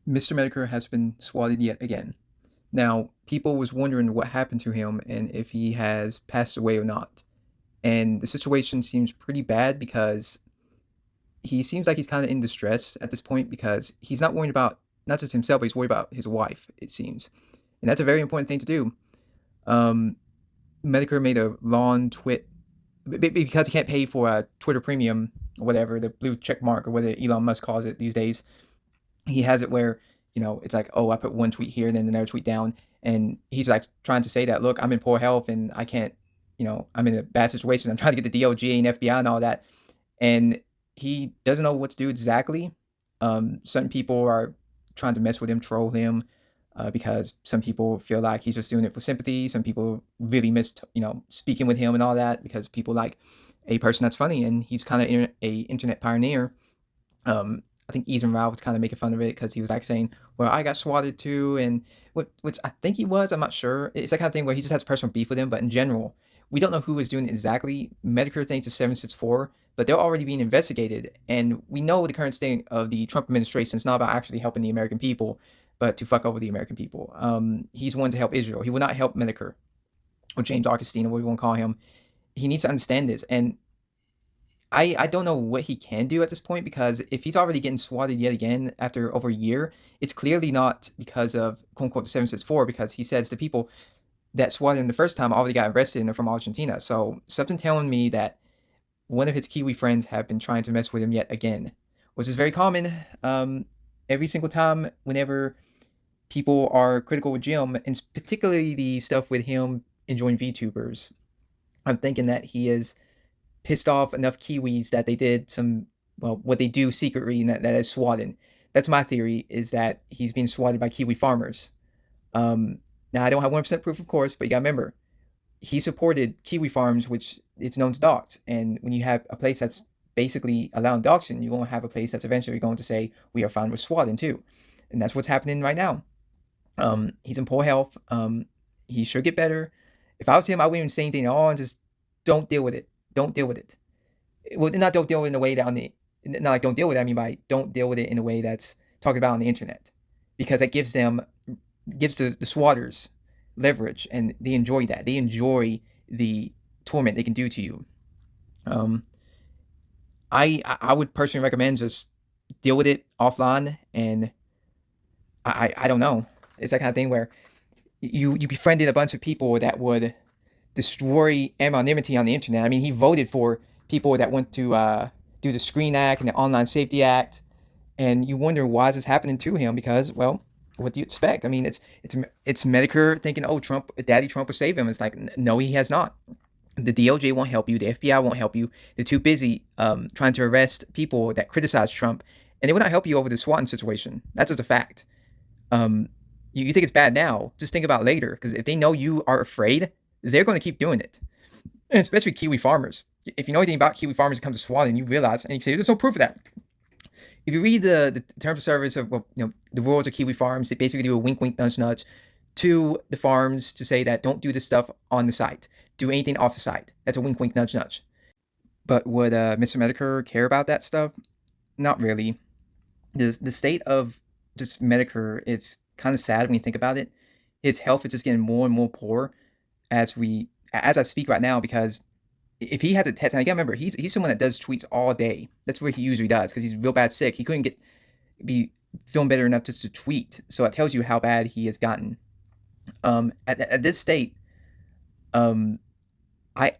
Mr. Metokur has been swatted yet again. Now, people was wondering what happened to him and if he has passed away or not. And the situation seems pretty bad because he seems like he's kind of in distress at this point because he's not worried about not just himself, but he's worried about his wife, it seems. And that's a very important thing to do. Um, Medicare made a long twit because he can't pay for a Twitter premium or whatever, the blue check mark or whatever Elon Musk calls it these days. He has it where, it's like, oh, I put one tweet here and then another tweet down. And he's like trying to say that, look, I'm in poor health and I can't, I'm in a bad situation. I'm trying to get the DOJ and FBI and all that. And he doesn't know what to do exactly. Certain people are trying to mess with him, troll him, because some people feel like he's just doing it for sympathy. Some people really miss, speaking with him and all that because people like a person that's funny, and he's kind of a internet pioneer. I think Ethan Rao was kind of making fun of it because he was like saying, "Well, I got swatted too," and which I think he was. I'm not sure. It's that kind of thing where he just has personal beef with him, but in general, we don't know who was doing it exactly. Medicare thinks it's 764, but they're already being investigated, and we know the current state of the Trump administration is not about actually helping the American people, but to fuck over the American people. He's one to help Israel. He will not help Medicare or James Augustine or what we want to call him. He needs to understand this, and I don't know what he can do at this point because if he's already getting swatted yet again after over a year, it's clearly not because of quote unquote the 764 because he says the people that swatted him the first time already got arrested and they're from Argentina. So something telling me that one of his Kiwi friends have been trying to mess with him yet again, which is very common. Every single time, whenever people are critical with Jim, and particularly the stuff with him enjoying VTubers, I'm thinking that he is pissed off enough Kiwis that they did some, well, what they do secretly, and that is swatting. That's my theory, is that he's being swatted by Kiwi farmers. Now, I don't have 100% proof, of course, but you gotta remember, he supported Kiwi farms, which is known to dogs. And when you have a place that's basically allowing doxing, you're going to have a place that's eventually going to say, we are found with swatting too. And that's what's happening right now. He's in poor health. He should get better. If I was him, I wouldn't even say anything at all and just don't deal with it. Don't deal with it. Well, not don't deal with it in a way that not like don't deal with it. I mean by don't deal with it in a way that's talked about on the internet, because that gives the swatters leverage, and they enjoy that. They enjoy the torment they can do to you. Um, I would personally recommend just deal with it offline, and I don't know. It's that kind of thing where you befriended a bunch of people that would destroy anonymity on the internet. I mean, he voted for people that went to do the Screen Act and the Online Safety Act, and you wonder why is this happening to him? Because, well, what do you expect? I mean, it's Medicare thinking, oh, Trump, Daddy Trump will save him. It's like, no, he has not. The DOJ won't help you. The FBI won't help you. They're too busy trying to arrest people that criticize Trump, and they will not help you over the swatting situation. That's just a fact. Um, you think it's bad now? Just think about later, because if they know you are afraid, they're going to keep doing it. And especially Kiwi farmers. If you know anything about Kiwi farmers, it comes to swatting, you realize, and you say, there's no proof of that. If you read the terms of service of, well, the rules of Kiwi farms, they basically do a wink, wink, nudge, nudge to the farms to say that don't do this stuff on the site. Do anything off the site. That's a wink, wink, nudge, nudge. But would Mr. Medicare care about that stuff? Not really. The state of just Medicare is kind of sad when you think about it. His health is just getting more and more poor as I speak right now, because if he has a test, and I gotta remember, he's someone that does tweets all day. That's what he usually does because he's real bad sick. He couldn't be feeling better enough just to tweet. So it tells you how bad he has gotten. At this state, um, I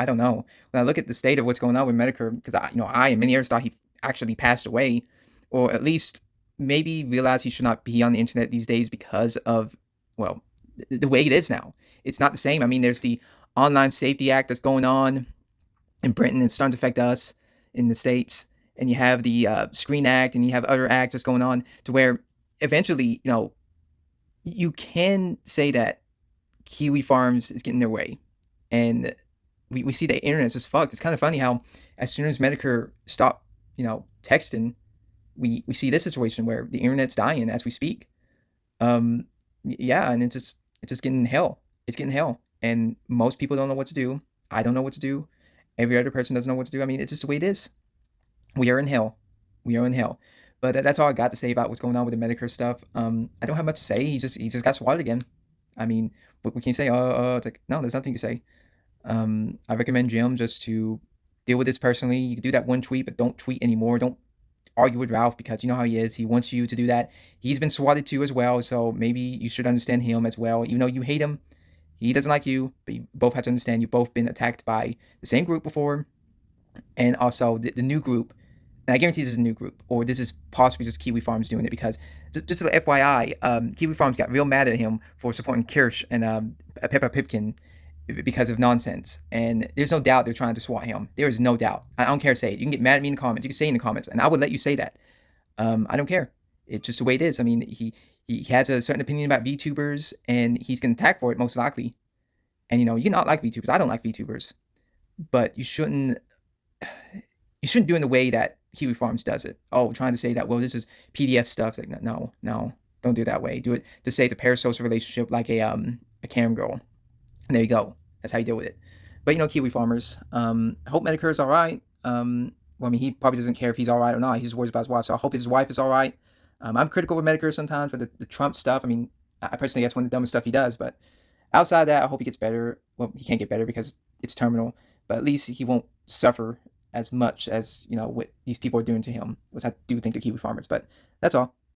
don't know. When I look at the state of what's going on with Medicare, because I and many others thought he actually passed away, or at least maybe realized he should not be on the internet these days because of, well, the way it is now. It's not the same. I mean, there's the Online Safety Act that's going on in Britain. It's starting to affect us in the States. And you have the Screen Act, and you have other acts that's going on to where eventually, you can say that Kiwi Farms is getting their way. And we see the internet's just fucked. It's kind of funny how as soon as Medicare stop, texting, we see this situation where the internet's dying as we speak. Yeah, and it's just getting hell. It's getting hell. And most people don't know what to do. I don't know what to do. Every other person doesn't know what to do. I mean, it's just the way it is. We are in hell. We are in hell. But that's all I got to say about what's going on with the Medicare stuff. I don't have much to say. He just got swatted again. I mean, what we can say? It's like no, there's nothing to say. I recommend Jim just to deal with this personally. You can do that one tweet, but don't tweet anymore. Don't argue with Ralph because you know how he is. He wants you to do that. He's been swatted too as well, so maybe you should understand him as well. Even though you hate him, he doesn't like you, but you both have to understand you've both been attacked by the same group before, and also the new group. And I guarantee this is a new group, or this is possibly just Kiwi Farms doing it because, just an FYI, Kiwi Farms got real mad at him for supporting Kirsch and Peppa Pipkin because of nonsense. And there's no doubt they're trying to swat him. There is no doubt. I don't care, say it. You can get mad at me in the comments. You can say it in the comments, and I would let you say that. I don't care. It's just the way it is. I mean, he has a certain opinion about VTubers, and he's going to attack for it most likely. And you can not like VTubers. I don't like VTubers, but you shouldn't do it in the way that Kiwi Farms does it. Oh, trying to say that, well, this is PDF stuff. It's like, no, no, don't do it that way. Do it to say it's a parasocial relationship like a cam girl. And there you go. That's how you deal with it. But Kiwi Farmers, I hope Metokur is all right. Well, I mean, he probably doesn't care if he's all right or not. He just worries about his wife. So I hope his wife is all right. I'm critical of Metokur sometimes for the Trump stuff. I mean, I personally, that's one of the dumbest stuff he does. But outside of that, I hope he gets better. Well, he can't get better because it's terminal. But at least he won't suffer as much as what these people are doing to him, which I do think the Kiwi Farmers. But that's all.